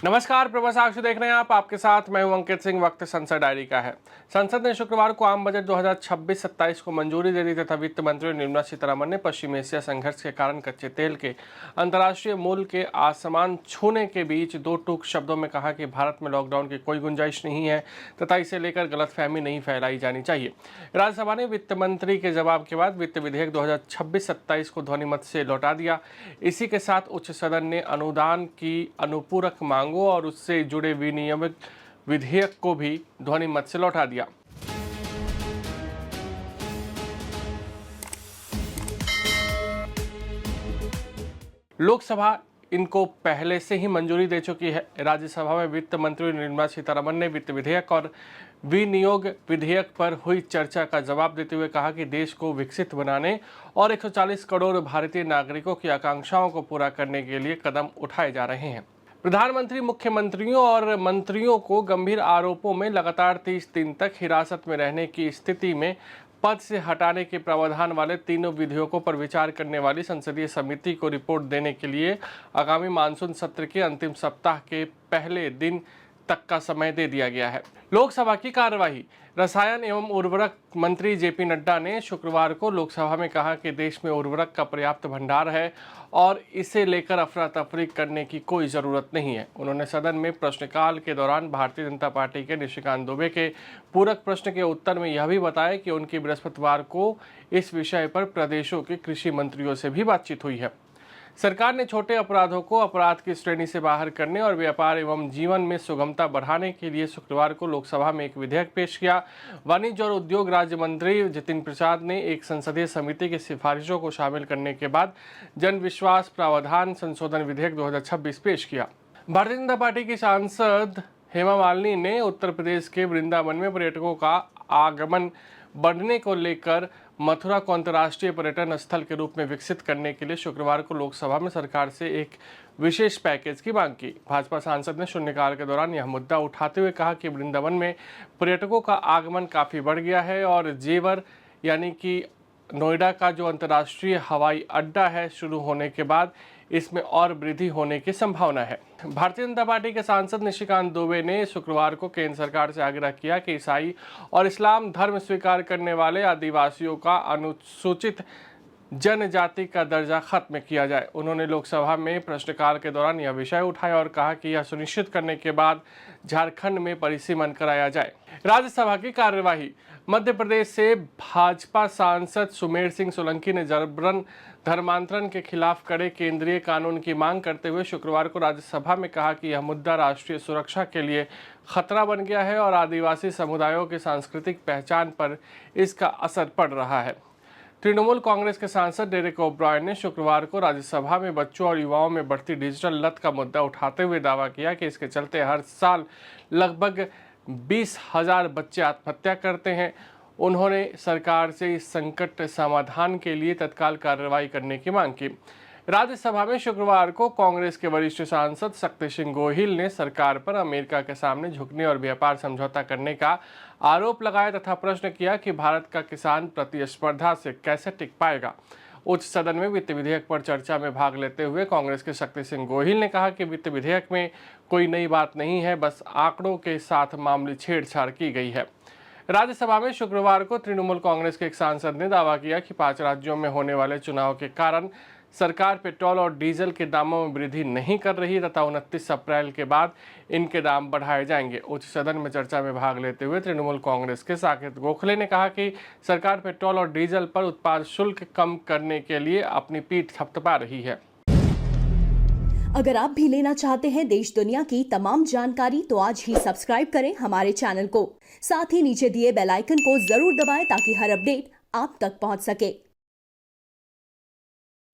नमस्कार, प्रभा साक्षी देख रहे हैं आप। आपके साथ मैं हूं अंकित सिंह। वक्त संसद डायरी का है। संसद ने शुक्रवार को आम बजट 2026-27 को मंजूरी दे दी तथा वित्त मंत्री निर्मला सीतारमण ने पश्चिम एशिया संघर्ष के कारण कच्चे तेल के अंतर्राष्ट्रीय मूल्य के आसमान छूने के बीच दो टूक शब्दों में कहा कि भारत में लॉकडाउन की कोई गुंजाइश नहीं है तथा इसे लेकर गलतफहमी नहीं फैलाई जानी चाहिए। राज्यसभा ने वित्त मंत्री के जवाब के बाद वित्त विधेयक 2026-27 को ध्वनिमत से लौटा दिया। इसी के साथ उच्च सदन ने अनुदान की अनुपूरक मांगों और उससे जुड़े विनियमित विधेयक को भी ध्वनिमत से लौटा दिया। लोकसभा इनको पहले से ही मंजूरी दे चुकी है। राज्यसभा में वित्त मंत्री निर्मला सीतारमण ने वित्त विधेयक और विनियोग विधेयक पर हुई चर्चा का जवाब देते हुए कहा कि देश को विकसित बनाने और 140 करोड़ भारतीय नागरिकों की आकांक्षाओं को पूरा करने के लिए कदम उठाए जा रहे हैं। प्रधानमंत्री मुख्यमंत्रियों और मंत्रियों को गंभीर आरोपों में लगातार 30 दिन तक हिरासत में रहने की स्थिति में पद से हटाने के प्रावधान वाले तीनों विधेयकों पर विचार करने वाली संसदीय समिति को रिपोर्ट देने के लिए आगामी मानसून सत्र के अंतिम सप्ताह के पहले दिन तक का समय दे दिया गया है। लोकसभा की कार्यवाही। रसायन एवं उर्वरक मंत्री जेपी नड्डा ने शुक्रवार को लोकसभा में कहा कि देश में उर्वरक का पर्याप्त भंडार है और इसे लेकर अफरा तफरी करने की कोई ज़रूरत नहीं है। उन्होंने सदन में प्रश्नकाल के दौरान भारतीय जनता पार्टी के निशिकांत दुबे के पूरक प्रश्न के उत्तर में यह भी बताया कि उनकी बृहस्पतिवार को इस विषय पर प्रदेशों के कृषि मंत्रियों से भी बातचीत हुई है। सरकार ने छोटे अपराधों को अपराध की श्रेणी से बाहर करने और व्यापार एवं जीवन में सुगमता बढ़ाने के लिए शुक्रवार को लोकसभा में एक विधेयक पेश किया। वाणिज्य और उद्योग राज्य मंत्री जितिन प्रसाद ने एक संसदीय समिति की सिफारिशों को शामिल करने के बाद जन विश्वास प्रावधान संशोधन विधेयक 2026 पेश किया। भारतीय जनता पार्टी की सांसद हेमा मालिनी ने उत्तर प्रदेश के वृंदावन में पर्यटकों का आगमन बढ़ने को लेकर मथुरा को अंतर्राष्ट्रीय पर्यटन स्थल के रूप में विकसित करने के लिए शुक्रवार को लोकसभा में सरकार से एक विशेष पैकेज की मांग की। भाजपा सांसद ने शून्यकाल के दौरान यह मुद्दा उठाते हुए कहा कि वृंदावन में पर्यटकों का आगमन काफ़ी बढ़ गया है और जेवर यानी कि नोएडा का जो अंतर्राष्ट्रीय हवाई अड्डा है शुरू होने के बाद इसमें और वृद्धि होने की संभावना है। भारतीय जनता पार्टी के सांसद निशिकांत दुबे ने शुक्रवार को केंद्र सरकार से आग्रह किया कि ईसाई और इस्लाम धर्म स्वीकार करने वाले आदिवासियों का अनुसूचित जनजाति का दर्जा खत्म किया जाए। उन्होंने लोकसभा में प्रश्नकाल के दौरान यह विषय उठाया और कहा कि यह सुनिश्चित करने के बाद झारखंड में परिसीमन कराया जाए। राज्यसभा की कार्यवाही। मध्य प्रदेश से भाजपा सांसद सुमेर सिंह सोलंकी ने जबरन धर्मांतरण के खिलाफ कड़े केंद्रीय कानून की मांग करते हुए शुक्रवार को राज्यसभा में कहा कि यह मुद्दा राष्ट्रीय सुरक्षा के लिए खतरा बन गया है और आदिवासी समुदायों की सांस्कृतिक पहचान पर इसका असर पड़ रहा है। तृणमूल कांग्रेस के सांसद डेरेक ओब्रायन ने शुक्रवार को राज्यसभा में बच्चों और युवाओं में बढ़ती डिजिटल लत का मुद्दा उठाते हुए दावा किया कि इसके चलते हर साल लगभग 20,000 बच्चे आत्महत्या करते हैं। उन्होंने सरकार से इस संकट समाधान के लिए तत्काल कार्रवाई करने की मांग की। राज्यसभा में शुक्रवार को कांग्रेस के वरिष्ठ सांसद शक्ति सिंह गोहिल ने सरकार पर अमेरिका के सामने झुकने और व्यापार समझौता करने का आरोप लगाया तथा प्रश्न किया कि भारत का किसान प्रतिस्पर्धा से कैसे टिक पाएगा। उच्च सदन में वित्त विधेयक पर चर्चा में भाग लेते हुए कांग्रेस के शक्ति सिंह गोहिल ने कहा कि वित्त विधेयक में कोई नई बात नहीं है, बस आंकड़ों के साथ मामूली छेड़छाड़ की गई है। राज्यसभा में शुक्रवार को तृणमूल कांग्रेस के एक सांसद ने दावा किया कि 5 राज्यों में होने वाले चुनाव के कारण सरकार पेट्रोल और डीजल के दामों में वृद्धि नहीं कर रही तथा 29 अप्रैल के बाद इनके दाम बढ़ाए जाएंगे। उच्च सदन में चर्चा में भाग लेते हुए तृणमूल कांग्रेस के साकेत गोखले ने कहा कि सरकार पेट्रोल और डीजल पर उत्पाद शुल्क कम करने के लिए अपनी पीठ थपथपा रही है। अगर आप भी लेना चाहते हैं देश दुनिया की तमाम जानकारी तो आज ही सब्सक्राइब करें हमारे चैनल को। साथ ही नीचे दिए बेल आइकन को जरूर दबाएं ताकि हर अपडेट आप तक पहुंच सके।